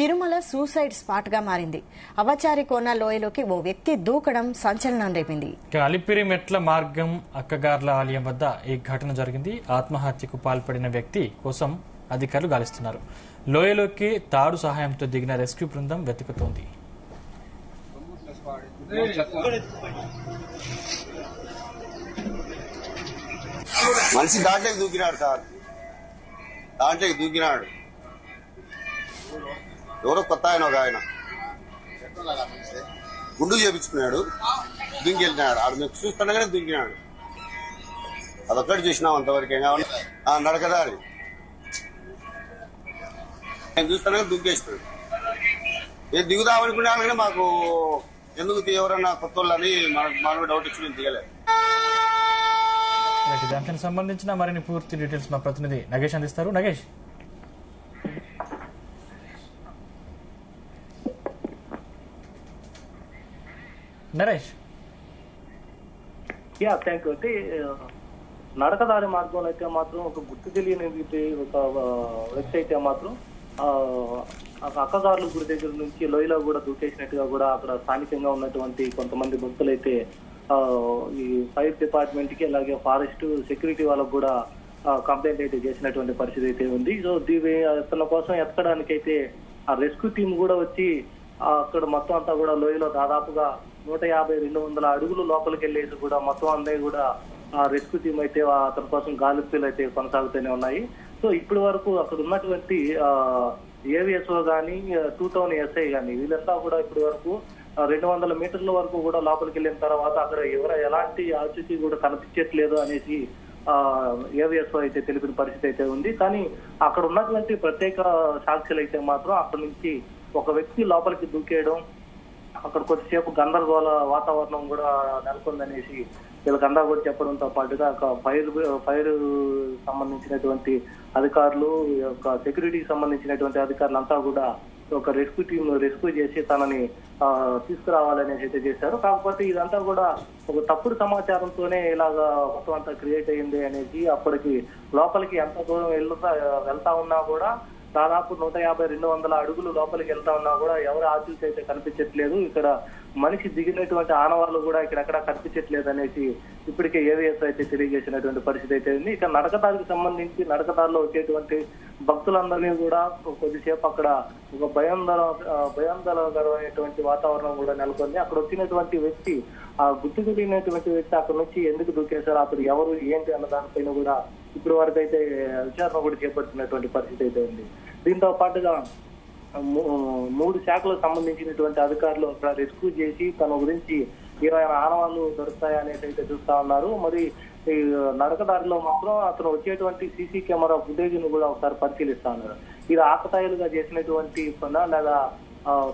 Tirumala suicide spot గా మారింది. అవచారి కోన లోయలోకి ఓ వ్యక్తి దూకడం సంచలనం రేపింది. అలిపిరి మెట్ల మార్గం అక్కగార్ల ఆలయం వద్ద ఈ ఘటన జరిగింది. ఆత్మహత్యకు పాల్పడిన వ్యక్తి కోసం అధికారులు గాలిస్తున్నారు. లోయలోకి తాడు సహాయంతో దిగిన రెస్క్యూ బృందం వెతుకుతోంది. మనిషి దాంట్లోకి దూకినాడు సార్, దాంట్లోకి దూకినాడు. ఎవరో కొత్త ఆయన, ఒక ఆయన గుండు చేపించుకున్నాడు, దుంకి వెళ్ళినాడు. ఆడు మేము చూస్తుండగానే దుంకినాడు. అదొక్కటి చూసినాం అంతవరకు. నడకదారి నేను చూస్తుండగా దుంకేసినాడు. నేను దిగుదామనుకున్నా కానీ మాకు ఎందుకు ఎవరన్నా కొత్త వాళ్ళని మనకు డౌట్ వచ్చి నేను దిగలేదు. దానికి సంబంధించిన మరిన్ని పూర్తి డీటెయిల్స్ మా ప్రతినిధి నగేష్ అందిస్తారు. నగేష్, నరేష్. Thank you. అంటే నడకదారి మార్గంలో అయితే మాత్రం ఒక గుర్తు తెలియని ఒక వ్యక్తి అయితే మాత్రం అక్కగారుల గుడి దగ్గర నుంచి లోయలో కూడా దూకేసినట్టుగా కూడా అక్కడ స్థానికంగా ఉన్నటువంటి కొంతమంది భక్తులు అయితే ఈ ఫైర్ డిపార్ట్మెంట్ కి అలాగే ఫారెస్ట్ సెక్యూరిటీ వాళ్ళకు కూడా కంప్లైంట్ అయితే చేసినటువంటి పరిస్థితి అయితే ఉంది. సో తన కోసం ఎత్తడానికి అయితే ఆ రెస్క్యూ టీం కూడా వచ్చి అక్కడ మొత్తం అంతా కూడా లోయలో దాదాపుగా 150-200 అడుగులు లోపలికి వెళ్ళేసి కూడా మొత్తం అందరూ కూడా ఆ రెస్క్యూ టీం అయితే అతని కోసం గాలింపులు అయితే కొనసాగుతూనే ఉన్నాయి. సో ఇప్పటి వరకు అక్కడ ఉన్నటువంటి ఏవిఎస్ఓ గానీ 2000 ఎస్ఐ గానీ వీళ్ళంతా కూడా ఇప్పటి వరకు 200 మీటర్ల వరకు కూడా లోపలికి వెళ్ళిన తర్వాత అక్కడ ఎలాంటి ఆచూకీ కూడా కనిపించట్లేదు అనేసి ఏవిఎస్ఓ అయితే తెలిపిన పరిస్థితి అయితే ఉంది. కానీ అక్కడ ఉన్నటువంటి ప్రత్యేక సాక్షులు అయితే మాత్రం అక్కడి నుంచి ఒక వ్యక్తి లోపలికి దూకేయడం, అక్కడ కొద్దిసేపు గందరగోళ వాతావరణం కూడా నెలకొందనేసి వీళ్ళకందా కూడా చెప్పడంతో పాటుగా ఫైర్ సంబంధించినటువంటి అధికారులు, సెక్యూరిటీకి సంబంధించినటువంటి అధికారులు అంతా కూడా ఒక రెస్క్యూ టీం రెస్క్యూ చేసి తనని తీసుకురావాలనేసి అయితే చేశారు. కాకపోతే ఇదంతా కూడా ఒక తప్పుడు సమాచారంతోనే ఇలాగా మొత్తం అంతా క్రియేట్ అయింది అనేసి అప్పటికి లోపలికి ఎంత దూరం వెళ్తా ఉన్నా కూడా దాదాపు 150-200 అడుగులు లోపలికి వెళ్తా ఉన్నా కూడా ఎవరు ఆచూకీ అయితే కనిపించట్లేదు. ఇక్కడ మనిషి దిగినటువంటి ఆనవాళ్ళు కూడా ఇక్కడెక్కడ కనిపించట్లేదు అనేసి ఇప్పటికే ఏవిఎస్ అయితే తెలియజేసినటువంటి పరిస్థితి అయితే ఉంది. ఇక నడకదారికి సంబంధించి నడకదారిలో వచ్చేటువంటి భక్తులందరినీ కూడా కొద్దిసేపు అక్కడ ఒక భయాందోళనకరమైనటువంటి వాతావరణం కూడా నెలకొంది. అక్కడ వచ్చినటువంటి వ్యక్తి, ఆ గుర్తు తెలియనటువంటి వ్యక్తి అక్కడ నుంచి ఎందుకు దూకేశారు, అతడు ఎవరు ఏంటి అన్న దానిపైన కూడా ఇప్పటి వరకు అయితే విచారణ కూడా చేపడుతున్నటువంటి పరిస్థితి అయితే ఉంది. దీంతో పాటుగా 3 శాఖలకు సంబంధించినటువంటి అధికారులు అక్కడ రెస్క్యూ చేసి తన గురించి ఏమైనా ఆనవాళ్లు దొరుకుతాయనేసి అయితే చూస్తా ఉన్నారు. మరి ఈ నడకదారిలో మాత్రం అతను వచ్చేటువంటి సీసీ కెమెరా ఫుటేజ్ ను కూడా ఒకసారి పరిశీలిస్తా ఉన్నారు. ఇది ఆకతాయిలుగా చేసినటువంటి పనా లేదా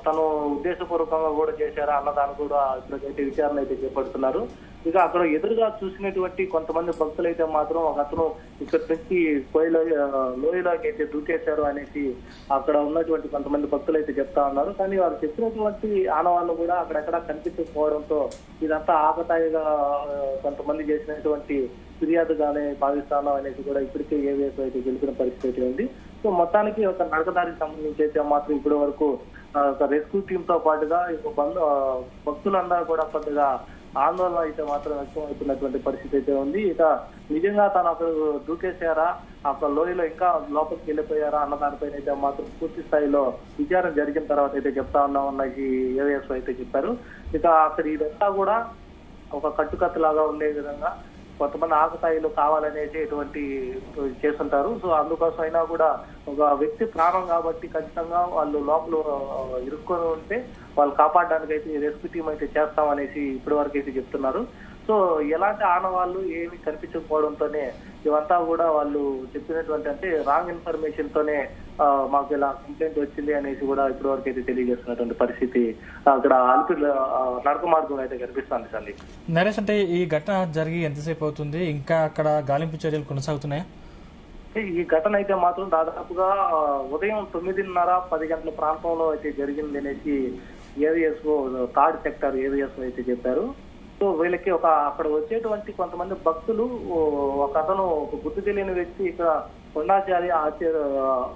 తను ఉద్దేశపూర్వకంగా కూడా చేశారా అన్నదాన్ని కూడా ఇప్పటికైతే విచారణ అయితే చేపడుతున్నారు. ఇక అక్కడ ఎదురుగా చూసినటువంటి కొంతమంది భక్తులు అయితే మాత్రం ఒక అతను ఇక్కడి నుంచి లోయలోకి అయితే దూకేశారు అనేసి అక్కడ ఉన్నటువంటి కొంతమంది భక్తులు అయితే చెప్తా ఉన్నారు. కానీ వారు చెప్పినటువంటి ఆనవాళ్ళు కూడా అక్కడెక్కడ కనిపించకపోవడంతో ఇదంతా ఆకతాయిగా కొంతమంది చేసినటువంటి ఫిర్యాదుగానే భావిస్తాను అనేసి కూడా ఇప్పటికే ఏవిఎస్ అయితే గెలిపిన పరిస్థితి ఉంది. సో మొత్తానికి ఒక నడకదారికి సంబంధించి అయితే మాత్రం ఇప్పటి వరకు రెస్క్యూ టీమ్ తో పాటుగా భక్తులందరూ కూడా కొద్దిగా ఆందోళన అయితే మాత్రం వ్యక్తం అవుతున్నటువంటి పరిస్థితి అయితే ఉంది. ఇక నిజంగా తను అక్కడ దూకేశారా, అక్కడ లోయలో ఇంకా లోపలికి వెళ్ళిపోయారా అన్న దానిపైన అయితే మాత్రం పూర్తి స్థాయిలో విచారణ జరిగిన తర్వాత అయితే చెప్తా ఉన్నామన్న ఏవిఎస్ అయితే చెప్పారు. ఇక అక్కడ ఇదంతా కూడా ఒక కట్టుకత్తులాగా ఉండే విధంగా కొంతమంది ఆకతాయిలు కావాలనేసి ఇటువంటి చేస్తుంటారు. సో అందుకోసం అయినా కూడా ఒక వ్యక్తి ప్రాణం కాబట్టి ఖచ్చితంగా వాళ్ళు లోపల ఇరుక్కొని ఉంటే వాళ్ళు కాపాడడానికి అయితే రెస్క్యూ టీం అయితే చేస్తామనేసి ఇప్పటి వరకు అయితే చెప్తున్నారు. సో ఎలాంటి ఆనవాళ్ళు ఏమి కనిపించకపోవడంతోనే ఇవంతా కూడా వాళ్ళు చెప్పినటువంటి అంటే రాంగ్ ఇన్ఫర్మేషన్ తోనే మాకు ఇలా కంప్లైంట్ వచ్చింది అనేసి కూడా ఇప్పటి వరకు అయితే తెలియజేస్తున్నటువంటి పరిస్థితి అక్కడ అలిపిరి నడక మార్గం అయితే కనిపిస్తుంది. సంది నరేష్, అంటే ఈ ఘటన జరిగి ఎంతసేపు అవుతుంది? ఇంకా అక్కడ గాలింపు చర్యలు కొనసాగుతున్నాయా? ఈ ఘటన అయితే మాత్రం దాదాపుగా ఉదయం 9:30-10 గంటల ప్రాంతంలో అయితే జరిగింది అనేసి ఏవిఎస్ఓ థర్డ్ సెక్టర్ ఏవిఎస్ఓ అయితే చెప్పారు. సో వీళ్ళకి అక్కడ వచ్చేటువంటి కొంతమంది భక్తులు ఒక అతను ఒక గుర్తు తెలియని వ్యక్తి ఇక్కడ కొండాచారి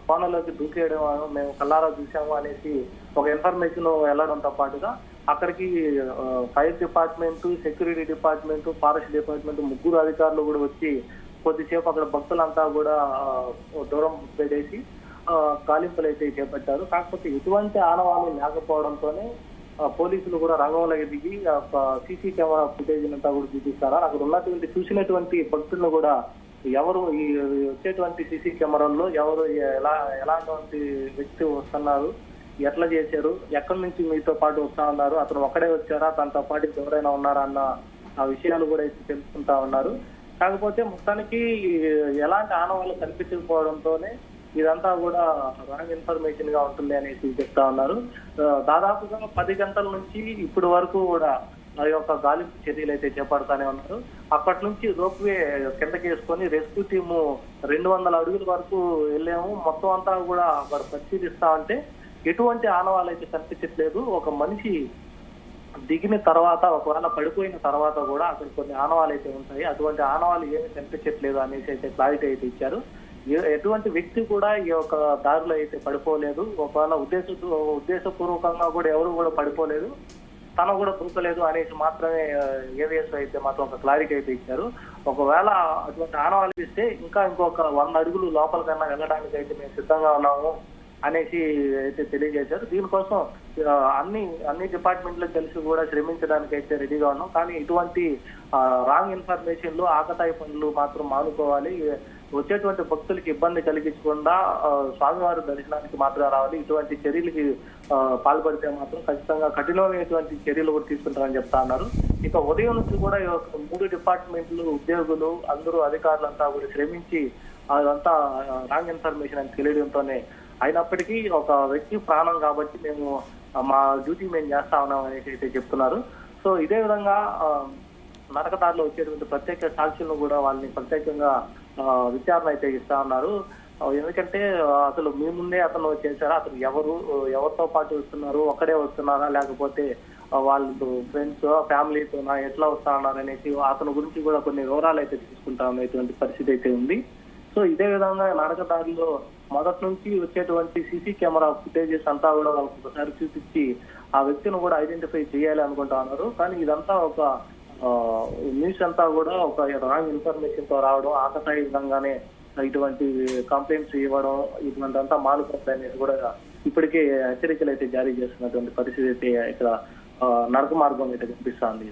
కోనలోకి దూకేయడం మేము కల్లారా చూసాము అనేసి ఒక ఇన్ఫర్మేషన్ వెళ్లడంతో పాటుగా అక్కడికి fire department, security department, forest department ముగ్గురు అధికారులు కూడా వచ్చి కొద్దిసేపు అక్కడ భక్తులంతా కూడా దూరం పెట్టేసి గాలింపులు అయితే చేపట్టారు. కాకపోతే ఎటువంటి ఆనవాళ్ళు లేకపోవడంతోనే పోలీసులు కూడా రంగంలోకి దిగి సీసీ కెమెరా ఫుటేజ్ అంతా కూడా చూపిస్తారా అక్కడ ఉన్నటువంటి చూసినటువంటి భక్తులను కూడా ఎవరు ఈ వచ్చేటువంటి సీసీ కెమెరాల్లో ఎవరు ఎలాంటి వ్యక్తి వస్తున్నారు, ఎట్లా చేశారు, ఎక్కడి నుంచి మీతో పాటు వస్తా ఉన్నారు, అతను ఒక్కడే వచ్చారా, తనతో పాటు ఎవరైనా ఉన్నారా అన్న ఆ విషయాలు కూడా అయితే తెలుసుకుంటా ఉన్నారు. కాకపోతే మొత్తానికి ఎలాంటి ఆనవాళ్ళు కనిపించకపోవడంతోనే ఇదంతా కూడా రాంగ్ ఇన్ఫర్మేషన్ గా ఉంటుంది అనేసి చెప్తా ఉన్నారు. దాదాపుగా 10 గంటల నుంచి ఇప్పటి వరకు కూడా ఆ యొక్క గాలింపు చర్యలు అయితే చేపడతానే ఉన్నారు. అప్పటి నుంచి రోప్వే కిందకి వేసుకొని రెస్క్యూ టీము 200 అడుగుల వరకు వెళ్ళాము. మొత్తం అంతా కూడా అక్కడ పరిశీలిస్తా ఉంటే ఎటువంటి ఆనవాళ్ళు అయితే కనిపించట్లేదు. ఒక మనిషి దిగిన తర్వాత ఒకవేళ పడిపోయిన తర్వాత కూడా అక్కడ కొన్ని ఆనవాళ్ళు అయితే ఉంటాయి. అటువంటి ఆనవాళ్ళు ఏమి కనిపించట్లేదు అనేసి అయితే క్లారిటీ అయితే ఇచ్చారు. ఎటువంటి వ్యక్తి కూడా ఈ యొక్క దారిలో అయితే పడిపోలేదు. ఒకవేళ ఉద్దేశపూర్వకంగా కూడా ఎవరు కూడా పడిపోలేదు, తను కూడా దూకలేదు అనేసి మాత్రమే ఏవిఎస్ అయితే మాత్రం ఒక క్లారిటీ అయితే ఇచ్చారు. ఒకవేళ అటువంటి ఆనవాళ్ళు ఇస్తే ఇంకొక 100 అడుగులు లోపలికన్నా వెళ్ళడానికి అయితే మేము సిద్ధంగా ఉన్నాము అనేసి అయితే తెలియజేశారు. దీనికోసం అన్ని డిపార్ట్మెంట్లు కలిసి కూడా శ్రమించడానికి అయితే రెడీగా ఉన్నాం. కానీ ఇటువంటి రాంగ్ ఇన్ఫర్మేషన్లు, ఆకతాయి పనులు మాత్రం మానుకోవాలి. వచ్చేటువంటి భక్తులకి ఇబ్బంది కలిగించకుండా స్వామివారి దర్శనానికి మాత్రమే రావాలి. ఇటువంటి చర్యలకి పాల్పడితే మాత్రం ఖచ్చితంగా కఠినమైనటువంటి చర్యలు కూడా తీసుకుంటారని చెప్తా ఉన్నారు. ఇక ఉదయం నుంచి కూడా 3 డిపార్ట్మెంట్లు ఉద్యోగులు అందరూ అధికారులంతా కూడా శ్రమించి అదంతా రాంగ్ ఇన్ఫర్మేషన్ అని తెలియడంతోనే అయినప్పటికీ ఒక వ్యక్తి ప్రాణం కాబట్టి మేము మా డ్యూటీ మేము చేస్తా ఉన్నాం అనేసి అయితే చెప్తున్నారు. సో ఇదే విధంగా నరకదారిలో వచ్చేటువంటి ప్రత్యేక సాక్షులను కూడా వాళ్ళని ప్రత్యేకంగా విచారణ అయితే ఇస్తా ఉన్నారు. ఎందుకంటే అసలు మీ ముందే అతను చేశారా, అతను ఎవరితో పాటు వస్తున్నారు, ఒక్కడే వస్తున్నారా లేకపోతే వాళ్ళు ఫ్రెండ్స్ ఫ్యామిలీతోనా ఎట్లా వస్తా ఉన్నారు అనేసి అతని గురించి కూడా కొన్ని వివరాలు అయితే తీసుకుంటా ఉన్నటువంటి పరిస్థితి అయితే ఉంది. సో ఇదే విధంగా నరకదారిలో మొదటి నుంచి వచ్చేటువంటి సీసీ కెమెరా ఫుటేజెస్ అంతా కూడా వాళ్ళకి ఒకసారి చూపించి ఆ వ్యక్తిని కూడా ఐడెంటిఫై చేయాలి అనుకుంటా ఉన్నారు. కానీ ఇదంతా ఒక న్యూస్ అంతా కూడా ఒక రాంగ్ ఇన్ఫర్మేషన్ తో రావడం, ఆకతాయి విధంగానే ఇటువంటి కంప్లైంట్స్ ఇవ్వడం, ఇటువంటి అంతా మానుకుంటాయి అనేది కూడా ఇప్పటికే హెచ్చరికలు అయితే జారీ చేస్తున్నటువంటి పరిస్థితి అయితే ఇక్కడ నరక మార్గం అయితే కనిపిస్తుంది.